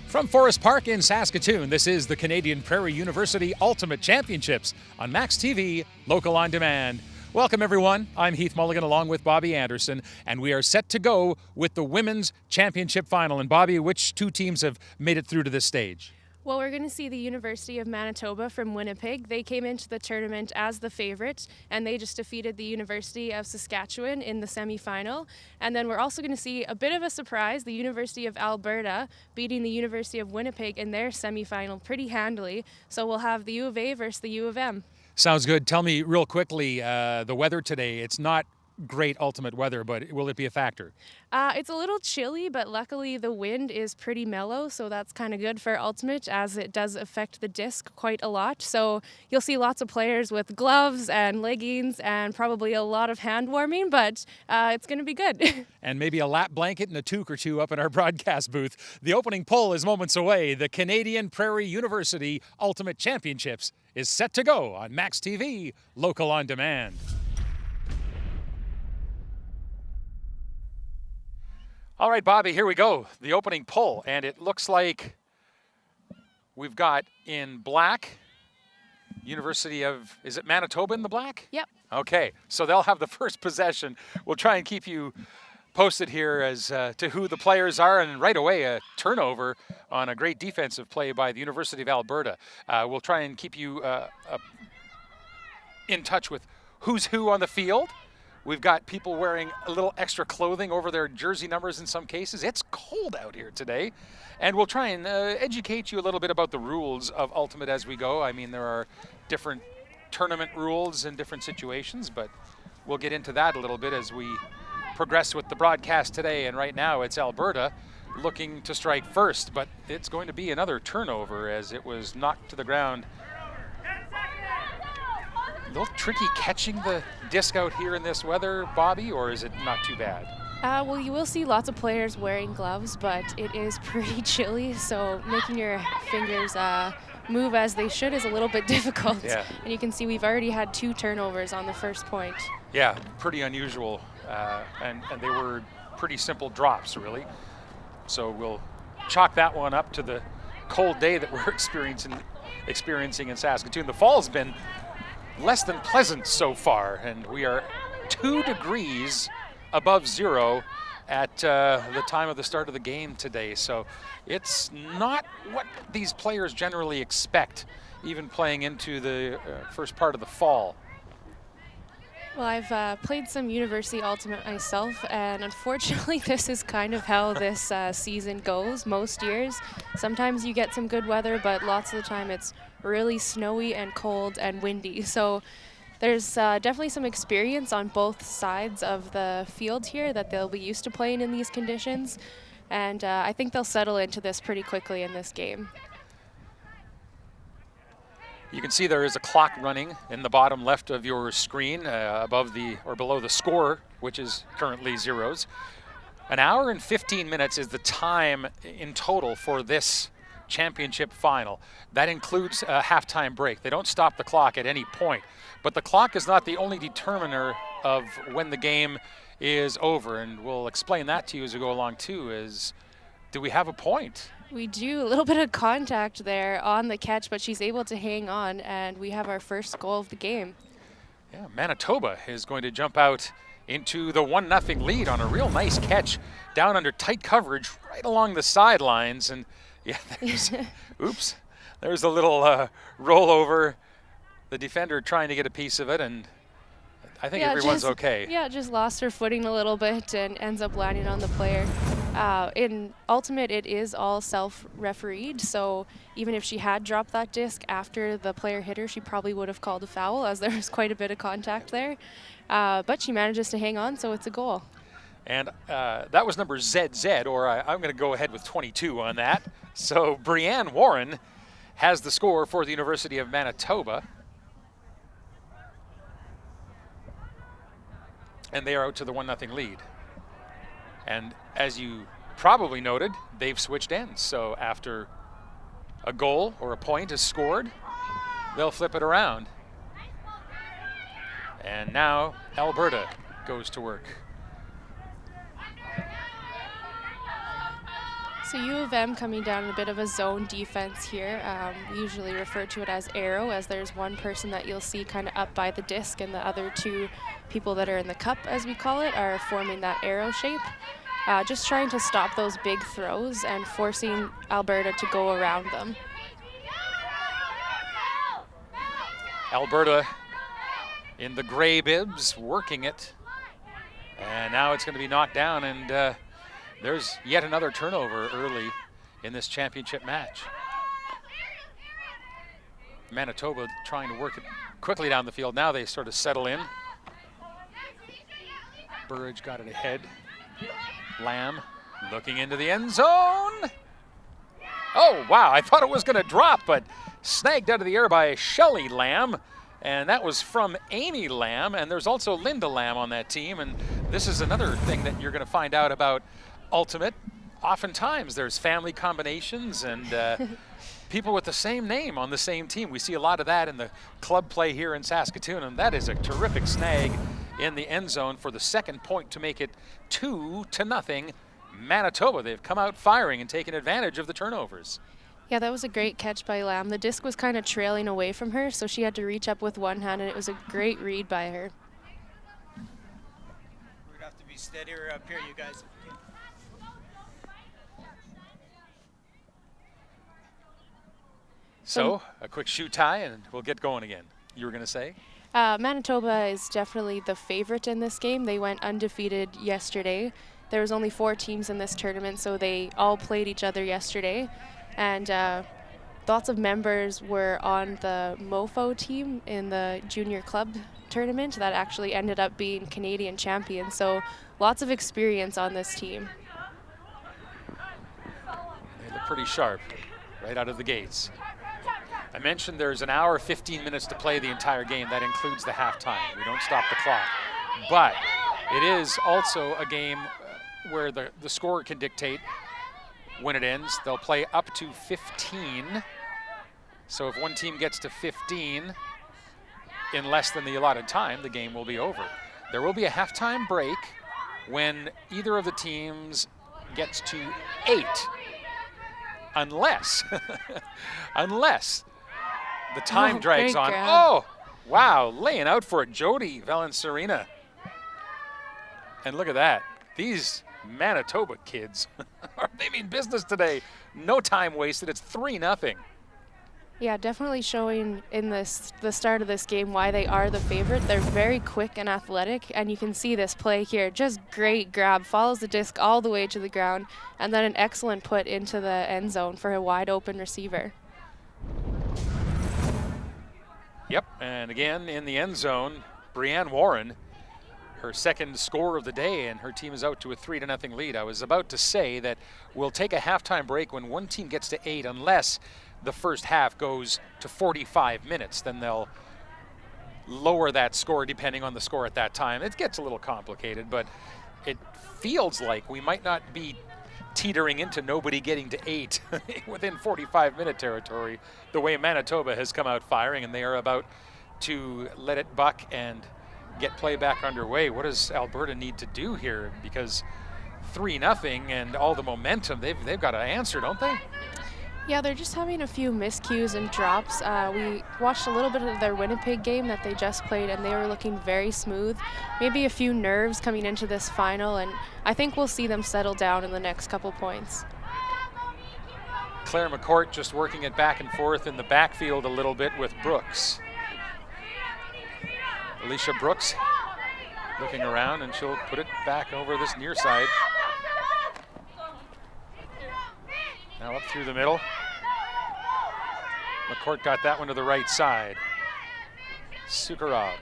From Forest Park in Saskatoon, this is the Canadian Prairie University Ultimate Championships on Max TV, local on demand. Welcome everyone, I'm Heath Mulligan along with Bobby Anderson, and we are set to go with the Women's Championship Final. And Bobby, which two teams have made it through to this stage? Well, we're going to see the University of Manitoba from Winnipeg. They came into the tournament as the favorite, and they just defeated the University of Saskatchewan in the semifinal. And then we're also going to see a bit of a surprise, the University of Alberta beating the University of Winnipeg in their semifinal pretty handily. So we'll have the U of A versus the U of M. Sounds good. Tell me real quickly, the weather today, it's not great ultimate weather, but will it be a factor? It's a little chilly, but luckily the wind is pretty mellow, so that's kind of good for ultimate as it does affect the disc quite a lot. So you'll see lots of players with gloves and leggings and probably a lot of hand warming, but it's going to be good. And maybe a lap blanket and a toque or two up in our broadcast booth. The opening poll is moments away. The Canadian Prairie University Ultimate Championships is set to go on Max TV, local on demand. All right, Bobby, here we go. The opening poll, and it looks like we've got in black, University of, is it Manitoba in the black? Yep. Okay, so they'll have the first possession. We'll try and keep you posted here as to who the players are, and right away a turnover on a great defensive play by the University of Alberta. We'll try and keep you in touch with who's who on the field. We've got people wearing a little extra clothing over their jersey numbers in some cases. It's cold out here today. And we'll try and educate you a little bit about the rules of Ultimate as we go. I mean, there are different tournament rules in different situations, but we'll get into that a little bit as we progress with the broadcast today. And right now it's Alberta looking to strike first, but it's going to be another turnover as it was knocked to the ground. A little tricky catching the disc out here in this weather, Bobby, or is it not too bad? Well, you will see lots of players wearing gloves, but it is pretty chilly, so making your fingers move as they should is a little bit difficult. Yeah. And you can see we've already had 2 turnovers on the first point. Yeah, pretty unusual, and they were pretty simple drops, really. So we'll chalk that one up to the cold day that we're experiencing in Saskatoon. The fall's been less than pleasant so far, and we are 2 degrees above zero at the time of the start of the game today. So it's not what these players generally expect, even playing into the first part of the fall. Well, I've played some University Ultimate myself, and unfortunately this is kind of how this season goes most years. Sometimes you get some good weather, but lots of the time it's really snowy and cold and windy. So there's definitely some experience on both sides of the field here that they'll be used to playing in these conditions, and I think they'll settle into this pretty quickly in this game. You can see there is a clock running in the bottom left of your screen above the or below the score, which is currently zeros. 1 hour and 15 minutes is the time in total for this championship final. That includes a halftime break. They don't stop the clock at any point, but the clock is not the only determiner of when the game is over, and we'll explain that to you as we go along too. Is, do we have a point? We do. A little bit of contact there on the catch, but she's able to hang on, and we have our first goal of the game. Yeah, Manitoba is going to jump out into the 1-0 lead on a real nice catch down under tight coverage right along the sidelines. And yeah, there's, oops, there's a little rollover. The defender trying to get a piece of it, and I think everyone's okay. Yeah, just lost her footing a little bit and ends up landing on the player. In Ultimate, it is all self-refereed, so even if she had dropped that disc after the player hit her, she probably would have called a foul, as there was quite a bit of contact there. But she manages to hang on, so it's a goal. And that was number ZZ, or I'm going to go ahead with 22 on that. So Brianne Warren has the score for the University of Manitoba. And they are out to the 1-0 lead. And as you probably noted, they've switched ends. So after a goal or a point is scored, they'll flip it around. And now Alberta goes to work. So U of M coming down in a bit of a zone defense here. We usually refer to it as arrow, as there's one person that you'll see kind of up by the disc, and the other two people that are in the cup, as we call it, are forming that arrow shape. Just trying to stop those big throws and forcing Alberta to go around them. Alberta in the gray bibs, working it. And now it's going to be knocked down, and there's yet another turnover early in this championship match. Manitoba trying to work it quickly down the field. Now they sort of settle in. Burridge got it ahead. Lamb looking into the end zone. Oh, wow, I thought it was going to drop, but snagged out of the air by Shelley Lamb. And that was from Amy Lamb, and there's also Linda Lamb on that team. And this is another thing that you're going to find out about Ultimate. Oftentimes there's family combinations and people with the same name on the same team. We see a lot of that in the club play here in Saskatoon, and that is a terrific snag in the end zone for the second point to make it 2-0 Manitoba. They've come out firing and taken advantage of the turnovers. Yeah, that was a great catch by Lamb. The disc was kind of trailing away from her, so she had to reach up with one hand, and it was a great read by her. We're gonna have to be steadier up here, you guys. So a quick shoe tie and we'll get going again. You were going to say? Manitoba is definitely the favorite in this game. They went undefeated yesterday. There was only 4 teams in this tournament, so they all played each other yesterday. And lots of members were on the MoFo team in the junior club tournament that actually ended up being Canadian champions. So lots of experience on this team. They look pretty sharp right out of the gates. I mentioned there's an hour, 15 minutes to play the entire game. That includes the halftime. We don't stop the clock. But it is also a game where the scorer can dictate when it ends. They'll play up to 15. So if one team gets to 15 in less than the allotted time, the game will be over. There will be a halftime break when either of the teams gets to 8. Unless the time drags on. Grab. Oh, wow, laying out for it, Jody Valencerina. And look at that. These Manitoba kids, they mean business today. No time wasted. It's 3-0. Yeah, definitely showing in the start of this game why they are the favorite. They're very quick and athletic, and you can see this play here. Just great grab, follows the disc all the way to the ground, and then an excellent put into the end zone for a wide open receiver. Yep, and again in the end zone, Brianne Warren, her second score of the day, and her team is out to a 3-0 lead. I was about to say that we'll take a halftime break when one team gets to 8, unless the first half goes to 45 minutes. Then they'll lower that score depending on the score at that time. It gets a little complicated, but it feels like we might not be teetering into nobody getting to 8 within 45-minute territory, the way Manitoba has come out firing, and they are about to let it buck and get play back underway. What does Alberta need to do here? Because 3-0 and all the momentum, they've got to answer, don't they? Yeah, they're just having a few miscues and drops. We watched a little bit of their Winnipeg game that they just played, and they were looking very smooth. Maybe a few nerves coming into this final, and I think we'll see them settle down in the next couple points. Claire McCourt just working it back and forth in the backfield a little bit with Brooks. Alicia Brooks looking around, and she'll put it back over this near side. Now up through the middle. McCourt got that one to the right side. Sukharov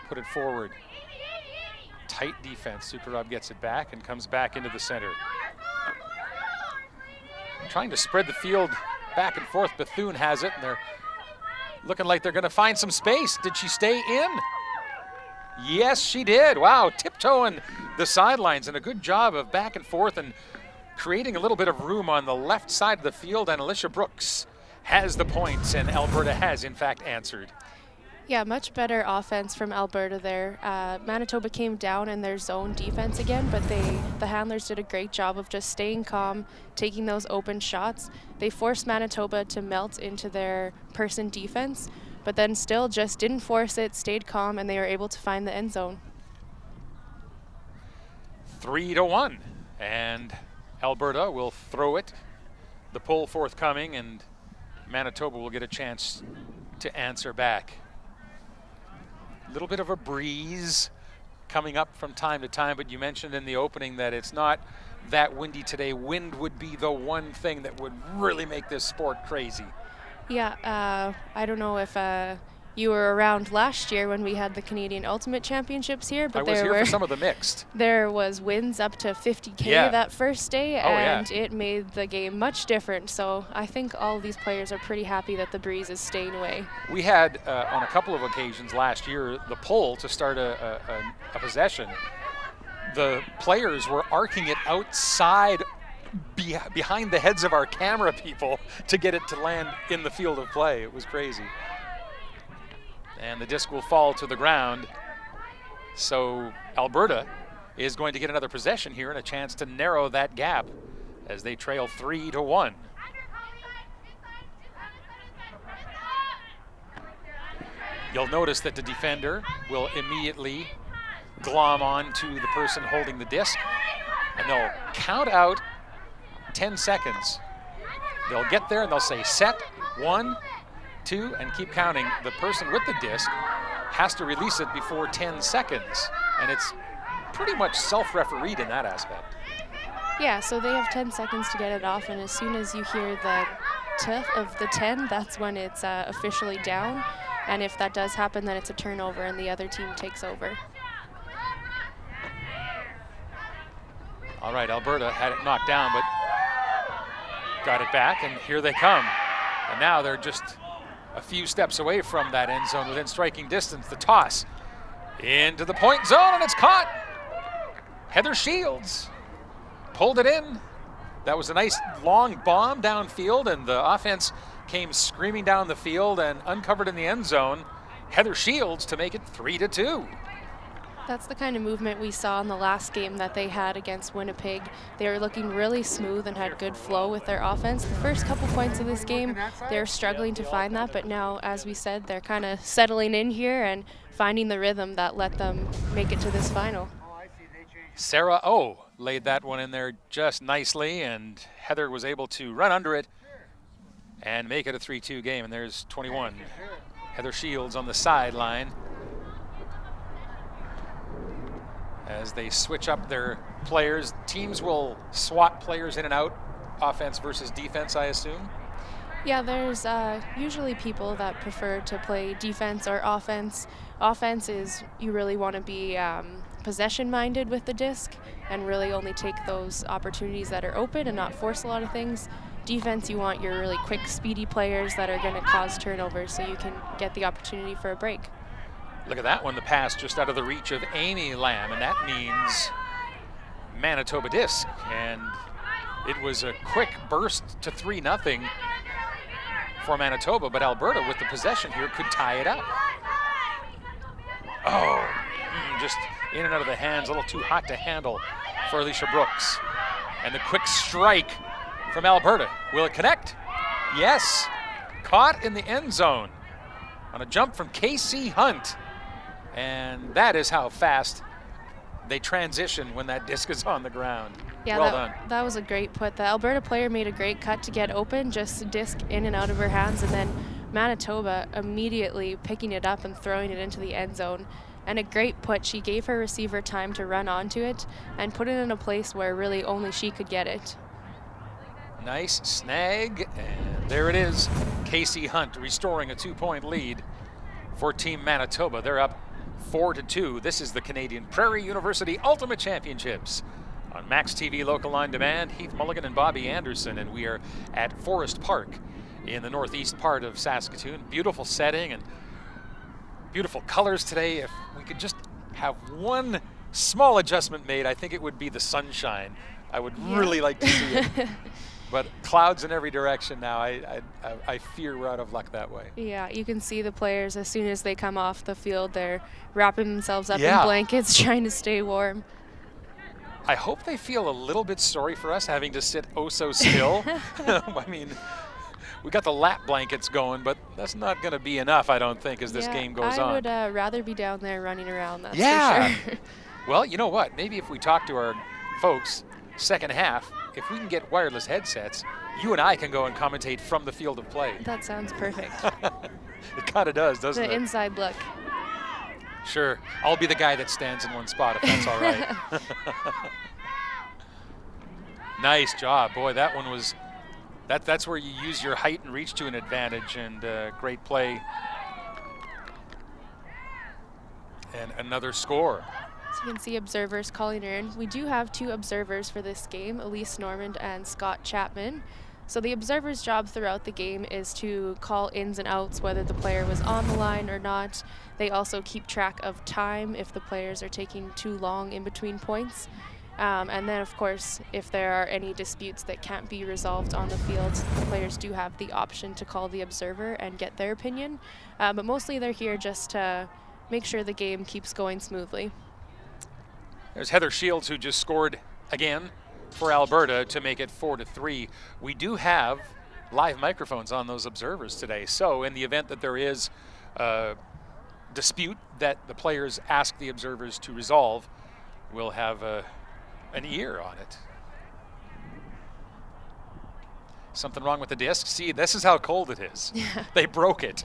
put it forward. Tight defense. Sukharov gets it back and comes back into the center. Trying to spread the field back and forth. Bethune has it, and they're looking like they're going to find some space. Did she stay in? Yes, she did. Wow, tiptoeing the sidelines, and a good job of back and forth and creating a little bit of room on the left side of the field, and Alicia Brooks has the points, and Alberta has in fact answered. Yeah, much better offense from Alberta there. Manitoba came down in their zone defense again, but the handlers did a great job of just staying calm, taking those open shots. They forced Manitoba to melt into their person defense, but then still just didn't force it, stayed calm, and they were able to find the end zone. 3-1, and Alberta will throw it. The pull forthcoming, and Manitoba will get a chance to answer back. A little bit of a breeze coming up from time to time, but you mentioned in the opening that it's not that windy today. Wind would be the one thing that would really make this sport crazy. Yeah, I don't know if you were around last year when we had the Canadian Ultimate Championships here, but I was here for some of the mixed. There was winds up to 50K that first day, and it made the game much different. So I think all of these players are pretty happy that the breeze is staying away. We had, on a couple of occasions last year, the pull to start a possession. The players were arcing it outside behind the heads of our camera people to get it to land in the field of play. It was crazy. And the disc will fall to the ground. So Alberta is going to get another possession here and a chance to narrow that gap as they trail 3-1. You'll notice that the defender will immediately glom on to the person holding the disc, and they'll count out 10 seconds. They'll get there and they'll say set, 1, 2, and keep counting. The person with the disc has to release it before 10 seconds, and it's pretty much self-refereed in that aspect. Yeah, so they have 10 seconds to get it off, and as soon as you hear the t of the 10, that's when it's officially down, and if that does happen, then it's a turnover and the other team takes over. All right, Alberta had it knocked down, but got it back, and here they come. And now they're just a few steps away from that end zone within striking distance. The toss into the point zone, and it's caught. Heather Shields pulled it in. That was a nice long bomb downfield, and the offense came screaming down the field and uncovered in the end zone. Heather Shields to make it 3-2. That's the kind of movement we saw in the last game that they had against Winnipeg. They were looking really smooth and had good flow with their offense. The first couple points of this game, they were struggling to find that, but now, as we said, they're kind of settling in here and finding the rhythm that let them make it to this final. Sarah O laid that one in there just nicely, and Heather was able to run under it and make it a 3-2 game, and there's 21. Heather Shields on the sideline as they switch up their players. Teams will swap players in and out, offense versus defense, I assume? Yeah, there's usually people that prefer to play defense or offense. Offense is you really want to be possession-minded with the disc and really only take those opportunities that are open and not force a lot of things. Defense, you want your really quick, speedy players that are going to cause turnovers so you can get the opportunity for a break. Look at that one, the pass just out of the reach of Amy Lamb, and that means Manitoba disc. And it was a quick burst to 3-0 for Manitoba, but Alberta with the possession here could tie it up. Oh, just in and out of the hands, a little too hot to handle for Alicia Brooks. And the quick strike from Alberta. Will it connect? Yes, caught in the end zone on a jump from Casey Hunt. And that is how fast they transition when that disc is on the ground. Yeah, well done. That was a great put. The Alberta player made a great cut to get open, just disc in and out of her hands, and then Manitoba immediately picking it up and throwing it into the end zone. And a great put. She gave her receiver time to run onto it and put it in a place where really only she could get it. Nice snag, and there it is. Casey Hunt restoring a 2-point lead for Team Manitoba. They're up 4-2. This is the Canadian Prairie University Ultimate Championships on Max TV Local On Demand. Heath Mulligan and Bobby Anderson, and we are at Forest Park in the northeast part of Saskatoon. Beautiful setting and beautiful colors today. If we could just have one small adjustment made, I think it would be the sunshine. I would really like to see it. But clouds in every direction now. I fear we're out of luck that way. Yeah, you can see the players as soon as they come off the field, they're wrapping themselves up Yeah. in blankets, trying to stay warm. I hope they feel a little bit sorry for us having to sit oh so still. I mean, we got the lap blankets going, but that's not going to be enough, I don't think, as this game goes on. I would rather be down there running around, that's Yeah. for sure. Well, you know what? Maybe if we talk to our folks, second half, if we can get wireless headsets, you and I can go and commentate from the field of play. That sounds perfect. It kind of does, doesn't The it? inside look. Sure. I'll be the guy that stands in one spot if that's all right. Nice job. Boy, that one was, that's where you use your height and reach to an advantage, and great play. And another score. So you can see observers calling her in. We do have 2 observers for this game, Elise Normand and Scott Chapman. So the observer's job throughout the game is to call ins and outs, whether the player was on the line or not. They also keep track of time if the players are taking too long in between points. And then, of course, if there are any disputes that can't be resolved on the field, the players do have the option to call the observer and get their opinion. But mostly they're here just to make sure the game keeps going smoothly. There's Heather Shields, who just scored again for Alberta to make it 4-3. We do have live microphones on those observers today. So in the event that there is a dispute that the players ask the observers to resolve, we'll have an ear on it. Something wrong with the disc? See, this is how cold it is. Yeah. They broke it.